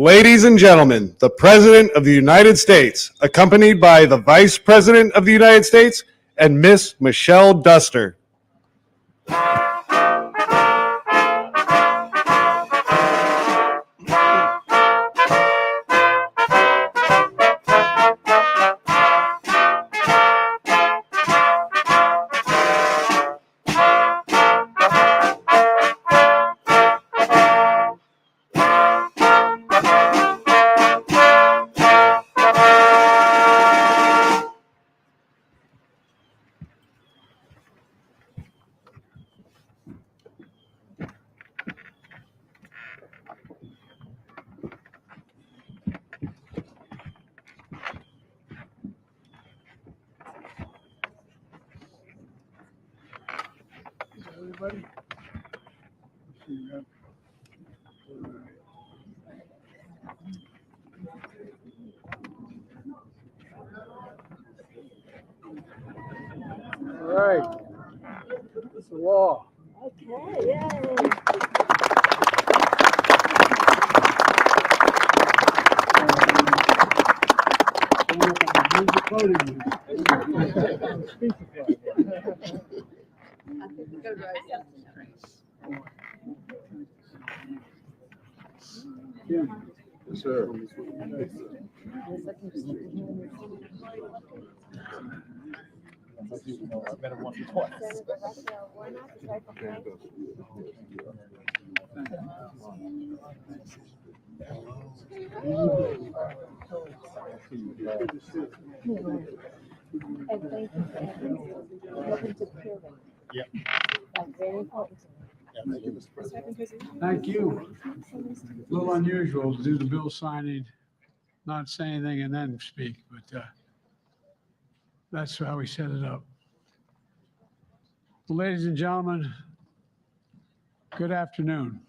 Ladies and gentlemen, the President of the United States, accompanied by the Vice President of the United States and Miss Michelle Duster. Everybody. All right. It's the law. Okay, yay. Yes, sir. I've met him once or twice. Yep. That's very important. Thank you. A little unusual to do the bill signing, not say anything and then speak, but that's how we set it up. Ladies and gentlemen, good afternoon.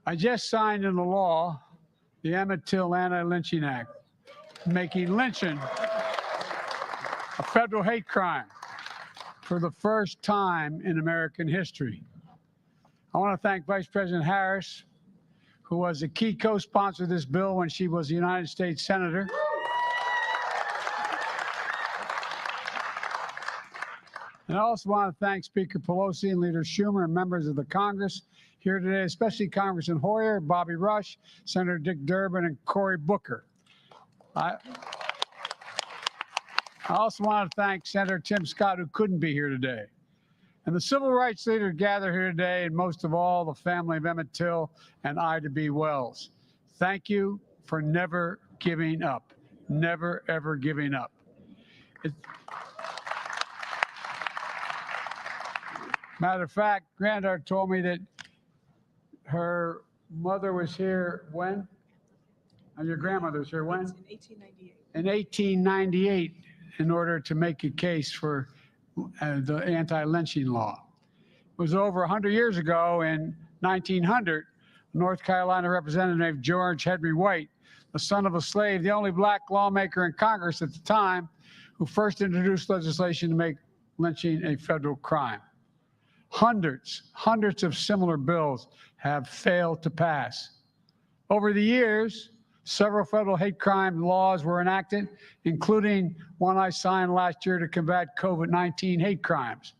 I just signed into law the Emmett Till Anti-Lynching Act, making lynching a federal hate crime for the first time in American history. I want to thank Vice President Harris, who was a key co-sponsor of this bill when she was a United States Senator. And I also want to thank Speaker Pelosi and Leader Schumer and members of the Congress here today, especially Congressman Hoyer, Bobby Rush, Senator Dick Durbin, and Cory Booker. I also want to thank Senator Tim Scott, who couldn't be here today, and the civil rights leaders gathered here today, and most of all, the family of Emmett Till and Ida B. Wells. Thank you for never giving up, never, ever giving up. Matter of fact, Granddaughter told me that her mother was here when? And your grandmother was here when? In 1898. In 1898, in order to make a case for the anti-lynching law. It was over 100 years ago, in 1900, North Carolina Representative George Henry White, the son of a slave, the only black lawmaker in Congress at the time, who first introduced legislation to make lynching a federal crime. Hundreds of similar bills have failed to pass. Over the years, several federal hate crime laws were enacted, including one I signed last year to combat COVID-19 hate crimes.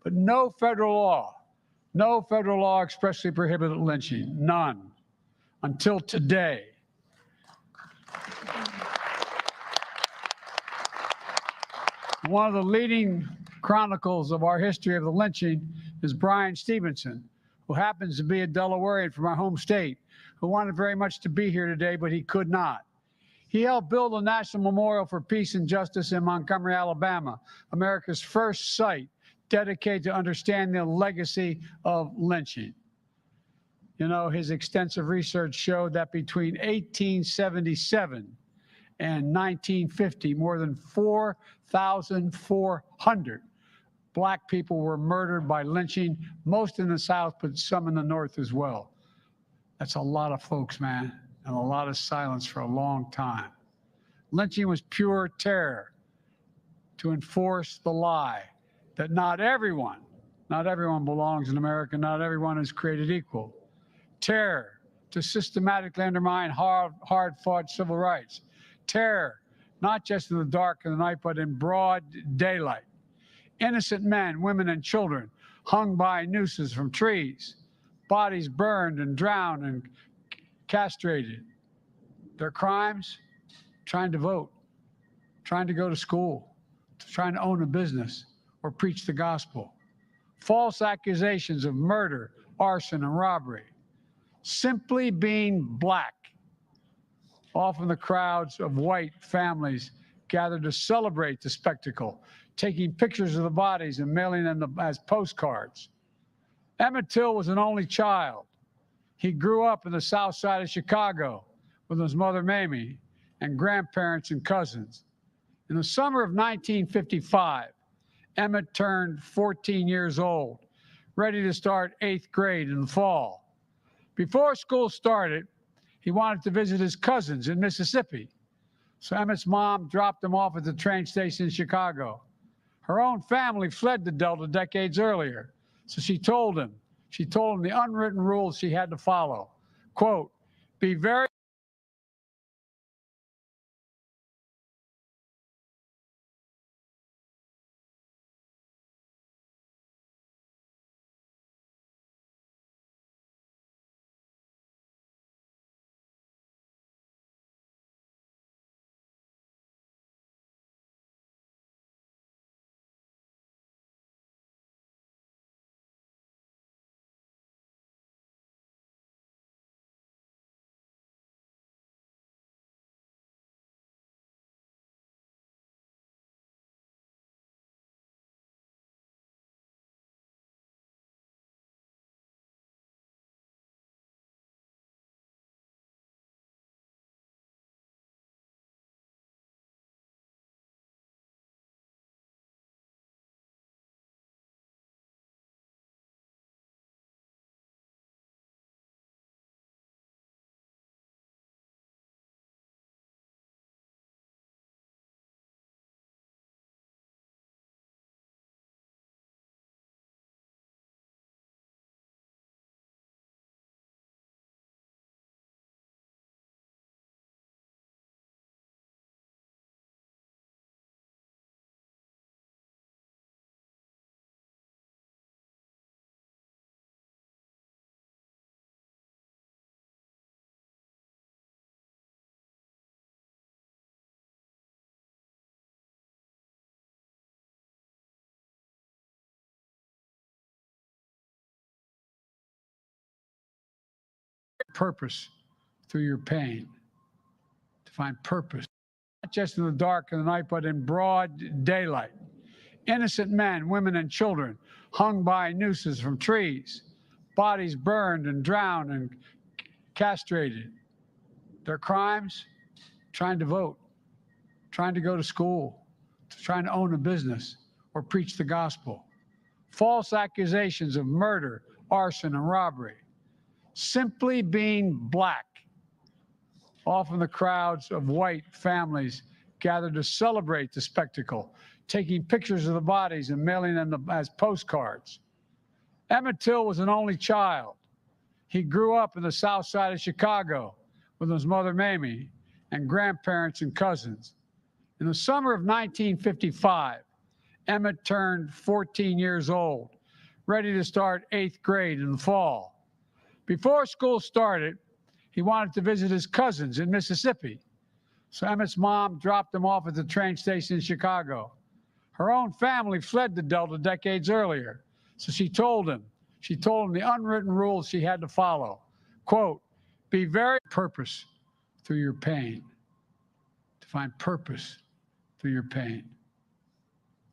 But no federal law expressly prohibited lynching, none, until today. One of the leading chronicles of our history of the lynching is Brian Stevenson, who happens to be a Delawarean from our home state, who wanted very much to be here today, but he could not. He helped build a National Memorial for Peace and Justice in Montgomery, Alabama, America's first site dedicated to understanding the legacy of lynching. You know, his extensive research showed that between 1877 and 1950, more than 4,400 black people were murdered by lynching, most in the South, but some in the North as well. That's a lot of folks, man, and a lot of silence for a long time. Lynching was pure terror to enforce the lie that not everyone belongs in America, not everyone is created equal. Terror to systematically undermine hard-fought civil rights. Terror, not just in the dark of the night, but in broad daylight. Innocent men, women, and children hung by nooses from trees, bodies burned and drowned and castrated. Their crimes? Trying to vote, trying to go to school, trying to own a business or preach the gospel. False accusations of murder, arson, and robbery. Simply being black. Often the crowds of white families gathered to celebrate the spectacle, taking pictures of the bodies and mailing them as postcards. Emmett Till was an only child. He grew up in the south side of Chicago with his mother, Mamie, and grandparents and cousins. In the summer of 1955, Emmett turned 14 years old, ready to start 8th grade in the fall. Before school started, he wanted to visit his cousins in Mississippi. So Emmett's mom dropped him off at the train station in Chicago. Her own family fled the Delta decades earlier. So she told him the unwritten rules she had to follow. Quote, be very purpose through your pain, to find purpose, not just in the dark of the night, but in broad daylight. Innocent men, women, and children hung by nooses from trees, bodies burned and drowned and castrated. Their crimes? Trying to vote, trying to go to school, trying to own a business or preach the gospel. False accusations of murder, arson, and robbery. Simply being black. Often the crowds of white families gathered to celebrate the spectacle, taking pictures of the bodies and mailing them as postcards. Emmett Till was an only child. He grew up in the south side of Chicago with his mother, Mamie, and grandparents and cousins. In the summer of 1955, Emmett turned 14 years old, ready to start 8th grade in the fall. Before school started, he wanted to visit his cousins in Mississippi. So Emmett's mom dropped him off at the train station in Chicago. Her own family fled the Delta decades earlier. So she told him the unwritten rules she had to follow. Quote, be very purpose through your pain, to find purpose through your pain.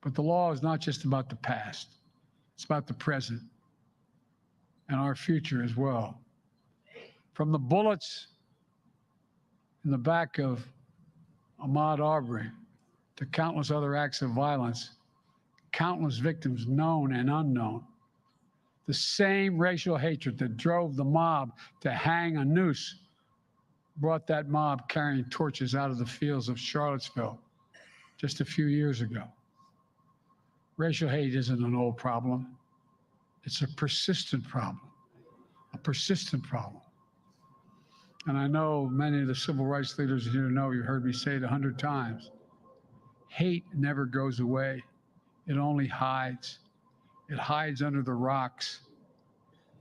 But the law is not just about the past. It's about the present and our future as well. From the bullets in the back of Ahmaud Arbery to countless other acts of violence, countless victims known and unknown. The same racial hatred that drove the mob to hang a noose brought that mob carrying torches out of the fields of Charlottesville just a few years ago. Racial hate isn't an old problem. It's a persistent problem. A persistent problem. And I know many of the civil rights leaders here know, you heard me say it 100 times. Hate never goes away. It only hides. It hides under the rocks.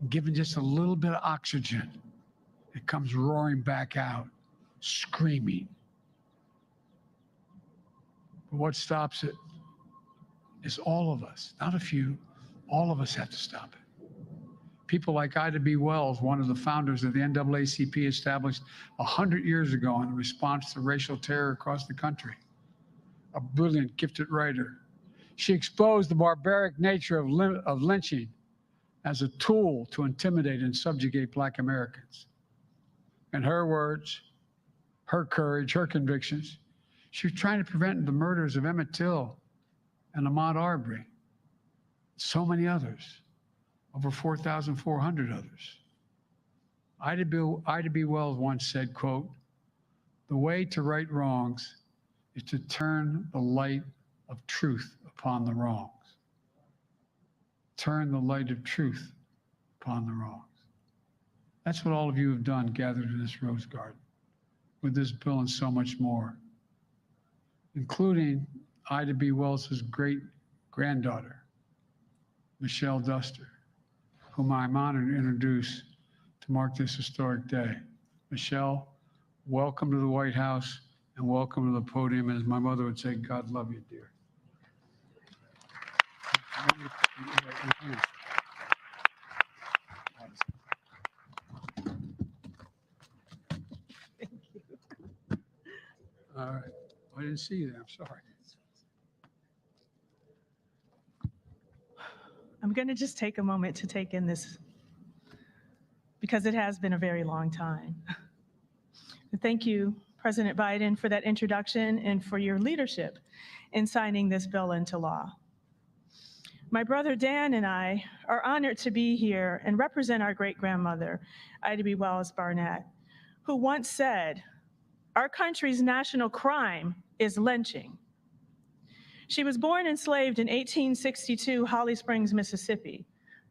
Given just a little bit of oxygen, it comes roaring back out, screaming. But what stops it is all of us, not a few. All of us have to stop it. People like Ida B. Wells, one of the founders of the NAACP, established 100 years ago in response to racial terror across the country. A brilliant, gifted writer. She exposed the barbaric nature of lynching as a tool to intimidate and subjugate Black Americans. In her words, her courage, her convictions, she was trying to prevent the murders of Emmett Till and Ahmaud Arbery, so many others. Over 4,400 others. Ida B. Wells once said, quote, "The way to right wrongs is to turn the light of truth upon the wrongs." Turn the light of truth upon the wrongs. That's what all of you have done gathered in this rose garden with this bill and so much more, including Ida B. Wells' great-granddaughter, Michelle Duster, whom I'm honored to introduce to mark this historic day. Michelle, welcome to the White House and welcome to the podium. As my mother would say, God love you, dear. Thank you. All right. I didn't see you there. I'm sorry. I'm going to just take a moment to take in this because it has been a very long time. Thank you, President Biden, for that introduction and for your leadership in signing this bill into law. My brother Dan and I are honored to be here and represent our great-grandmother, Ida B. Wells Barnett, who once said, "Our country's national crime is lynching." She was born enslaved in 1862, Holly Springs, Mississippi,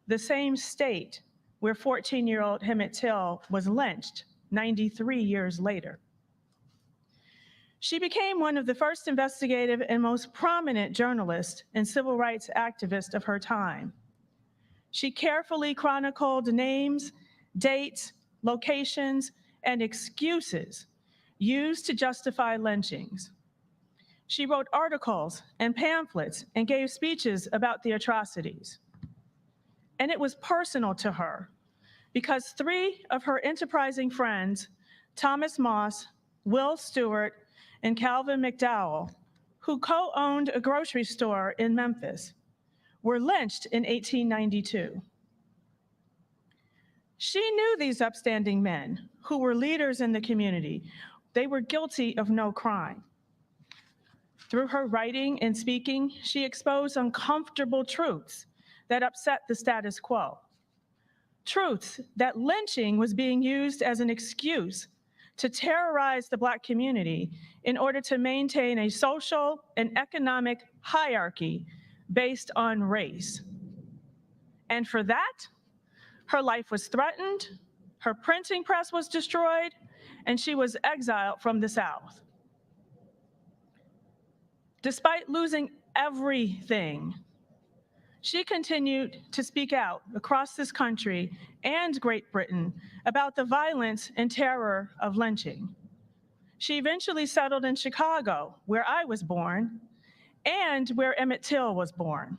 the same state where 14-year-old Emmett Till was lynched 93 years later. She became one of the first investigative and most prominent journalists and civil rights activists of her time. She carefully chronicled names, dates, locations, and excuses used to justify lynchings. She wrote articles and pamphlets and gave speeches about the atrocities. And it was personal to her because 3 of her enterprising friends, Thomas Moss, Will Stewart, and Calvin McDowell, who co-owned a grocery store in Memphis, were lynched in 1892. She knew these upstanding men who were leaders in the community. They were guilty of no crime. Through her writing and speaking, she exposed uncomfortable truths that upset the status quo. Truths that lynching was being used as an excuse to terrorize the Black community in order to maintain a social and economic hierarchy based on race. And for that, her life was threatened, her printing press was destroyed, and she was exiled from the South. Despite losing everything, she continued to speak out across this country and Great Britain about the violence and terror of lynching. She eventually settled in Chicago, where I was born, and where Emmett Till was born.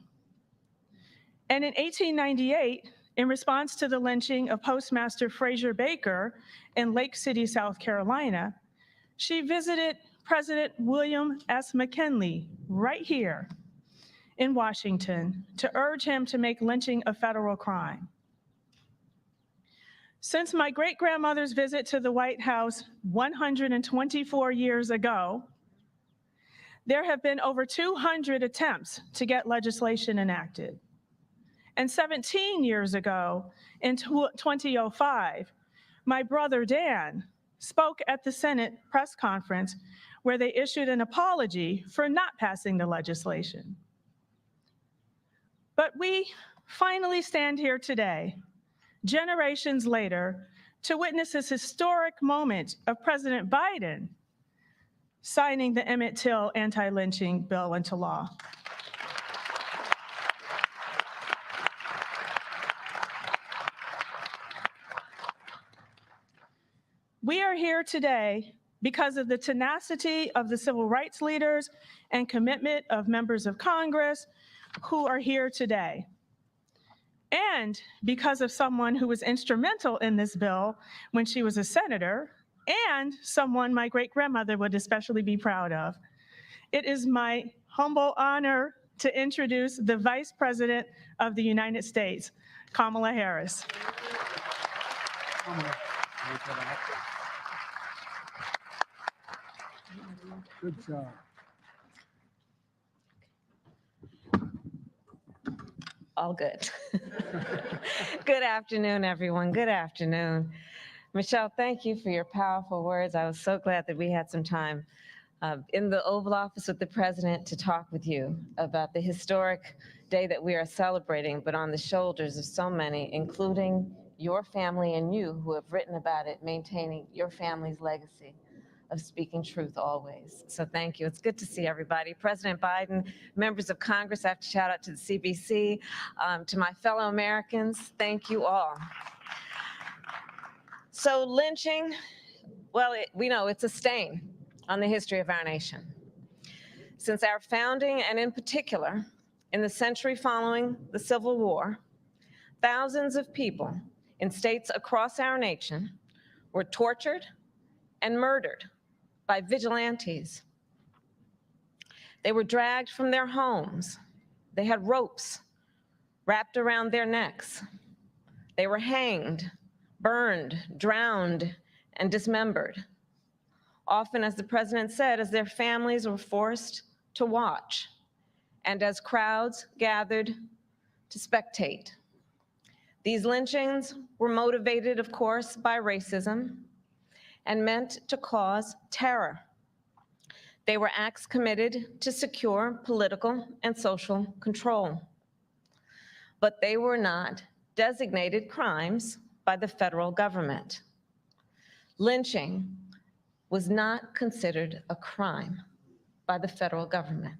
And in 1898, in response to the lynching of Postmaster Fraser Baker in Lake City, South Carolina, she visited President William S. McKinley right here in Washington to urge him to make lynching a federal crime. Since my great-grandmother's visit to the White House 124 years ago, there have been over 200 attempts to get legislation enacted. And 17 years ago, in 2005, my brother Dan spoke at the Senate press conference where they issued an apology for not passing the legislation. But we finally stand here today, generations later, to witness this historic moment of President Biden signing the Emmett Till anti-lynching bill into law. We are here today because of the tenacity of the civil rights leaders and commitment of members of Congress who are here today. And because of someone who was instrumental in this bill when she was a senator, and someone my great-grandmother would especially be proud of. It is my humble honor to introduce the Vice President of the United States, Kamala Harris. Good job. All good. Good afternoon, everyone. Good afternoon. Michelle, thank you for your powerful words. I was so glad that we had some time in the Oval Office with the President to talk with you about the historic day that we are celebrating, but on the shoulders of so many, including your family and you who have written about it, maintaining your family's legacy of speaking truth always. So thank you. It's good to see everybody. President Biden, members of Congress, I have to shout out to the CBC, to my fellow Americans, thank you all. So lynching, well, we know it's a stain on the history of our nation. Since our founding, and in particular, in the century following the Civil War, thousands of people in states across our nation were tortured and murdered by vigilantes. They were dragged from their homes. They had ropes wrapped around their necks. They were hanged, burned, drowned, and dismembered. Often, as the President said, as their families were forced to watch and as crowds gathered to spectate. These lynchings were motivated, of course, by racism and meant to cause terror. They were acts committed to secure political and social control. But they were not designated crimes by the federal government. Lynching was not considered a crime by the federal government.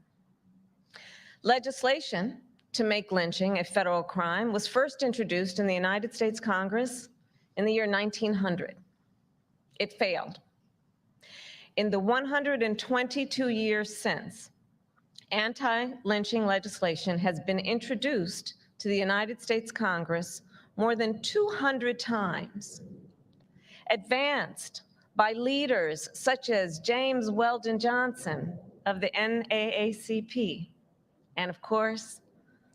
Legislation to make lynching a federal crime was first introduced in the United States Congress in the year 1900. It failed. In the 122 years since, anti-lynching legislation has been introduced to the United States Congress more than 200 times, advanced by leaders such as James Weldon Johnson of the NAACP, and of course,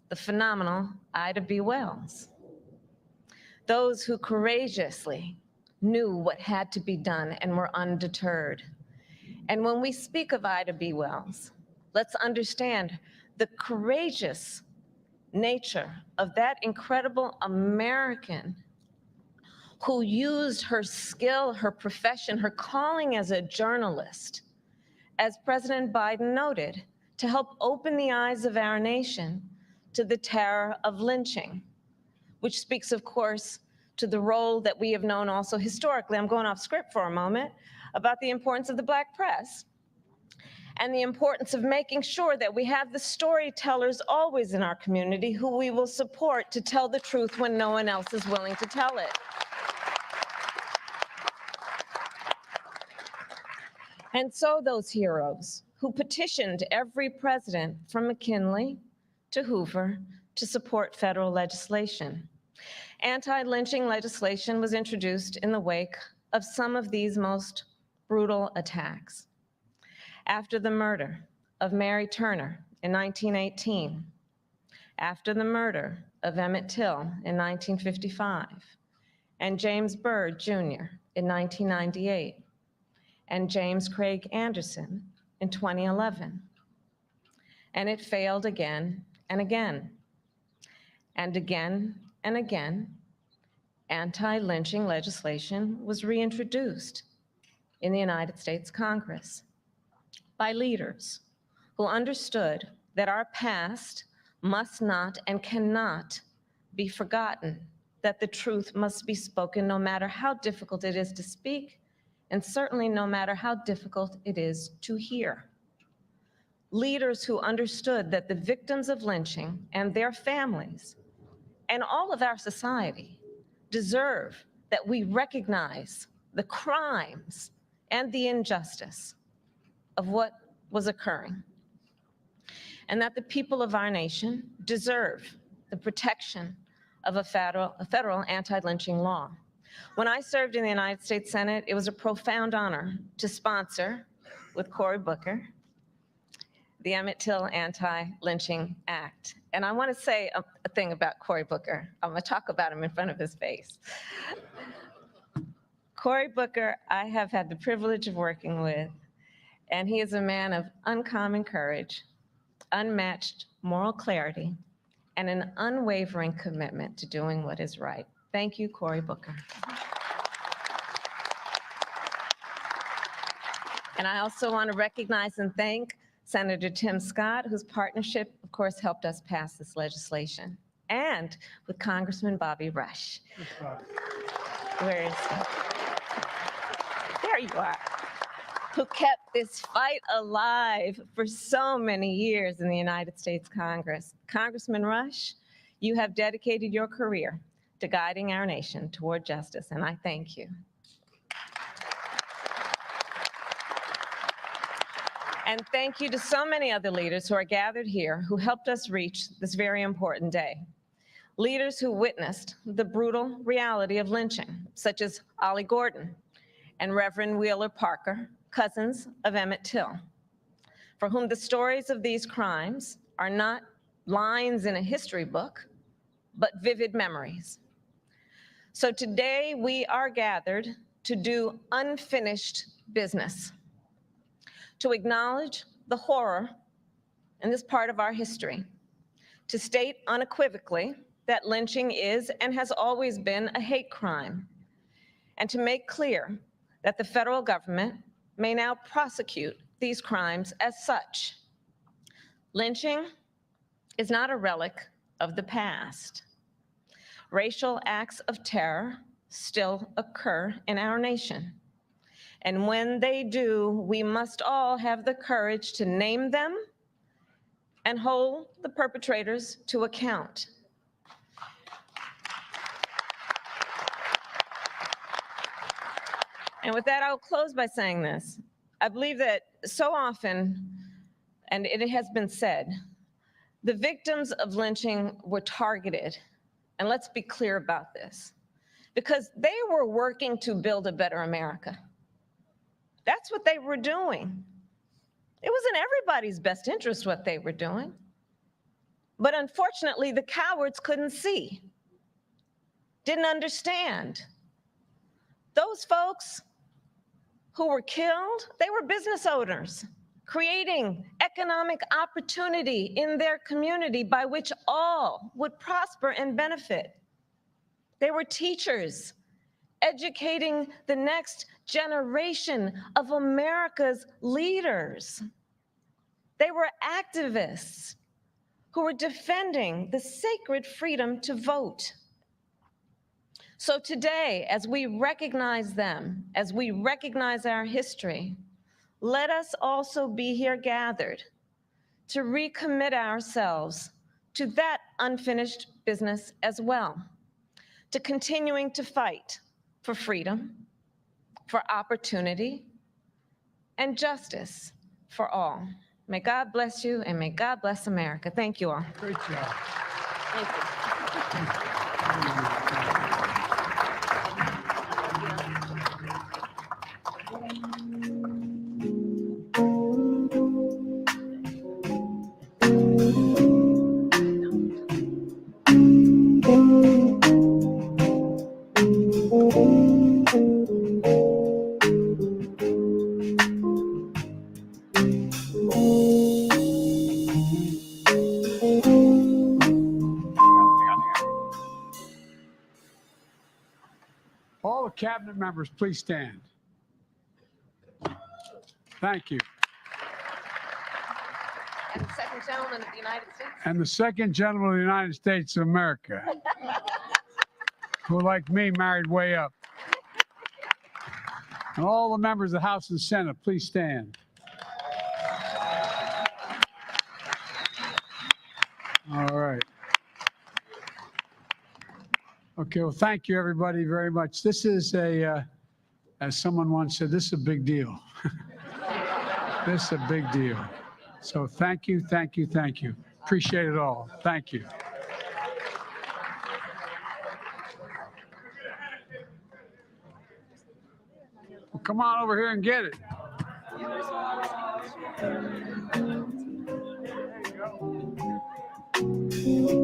the phenomenal Ida B. Wells. Those who courageously knew what had to be done and were undeterred. And when we speak of Ida B. Wells, let's understand the courageous nature of that incredible American who used her skill, her profession, her calling as a journalist, as President Biden noted, to help open the eyes of our nation to the terror of lynching, which speaks, of course, to the role that we have known also historically, I'm going off script for a moment, about the importance of the Black press and the importance of making sure that we have the storytellers always in our community who we will support to tell the truth when no one else is willing to tell it. And so those heroes who petitioned every president from McKinley to Hoover to support federal legislation. Anti-lynching legislation was introduced in the wake of some of these most brutal attacks. After the murder of Mary Turner in 1918, after the murder of Emmett Till in 1955, and James Byrd Jr. in 1998, and James Craig Anderson in 2011. And it failed again and again. And again and again, anti-lynching legislation was reintroduced in the United States Congress by leaders who understood that our past must not and cannot be forgotten that the truth must be spoken no matter how difficult it is to speak, and certainly no matter how difficult it is to hear. Leaders who understood that the victims of lynching and their families and all of our society deserve that we recognize the crimes and the injustice of what was occurring, and that the people of our nation deserve the protection of a federal anti-lynching law. When I served in the United States Senate, it was a profound honor to sponsor, with Cory Booker, the Emmett Till Anti-Lynching Act. And I want to say a thing about Cory Booker. I'm going to talk about him in front of his face. Cory Booker, I have had the privilege of working with, and he is a man of uncommon courage, unmatched moral clarity, and an unwavering commitment to doing what is right. Thank you, Cory Booker. And I also want to recognize and thank Senator Tim Scott, whose partnership, of course, helped us pass this legislation, and with Congressman Bobby Rush. Where is he? There you are. Who kept this fight alive for so many years in the United States Congress. Congressman Rush, you have dedicated your career to guiding our nation toward justice, and I thank you. And thank you to so many other leaders who are gathered here who helped us reach this very important day. Leaders who witnessed the brutal reality of lynching, such as Ollie Gordon and Reverend Wheeler Parker, cousins of Emmett Till, for whom the stories of these crimes are not lines in a history book, but vivid memories. So today we are gathered to do unfinished business, to acknowledge the horror in this part of our history, to state unequivocally that lynching is and has always been a hate crime, and to make clear that the federal government may now prosecute these crimes as such. Lynching is not a relic of the past. Racial acts of terror still occur in our nation. And when they do, we must all have the courage to name them and hold the perpetrators to account. And with that, I'll close by saying this. I believe that so often, and it has been said, the victims of lynching were targeted, and let's be clear about this, because they were working to build a better America. That's what they were doing. It was in everybody's best interest what they were doing. But unfortunately, the cowards couldn't see, didn't understand. Those folks who were killed, they were business owners, creating economic opportunity in their community by which all would prosper and benefit. They were teachers, educating the next generation of America's leaders. They were activists who were defending the sacred freedom to vote. So today, as we recognize them, as we recognize our history, let us also be here gathered to recommit ourselves to that unfinished business as well, to continuing to fight for freedom, for opportunity, and justice for all. May God bless you, and may God bless America. Thank you all. Great job. Thank All the cabinet members, please stand. Thank you. And the second gentleman of the United States. And the second gentleman of the United States of America. who, like me, married way up. And all the members of the House and Senate, please stand. All right. Okay, well, thank you, everybody, very much. This is as someone once said, this is a big deal. This is a big deal. So thank you, thank you, thank you. Appreciate it all. Thank you. Well, come on over here and get it. There you go.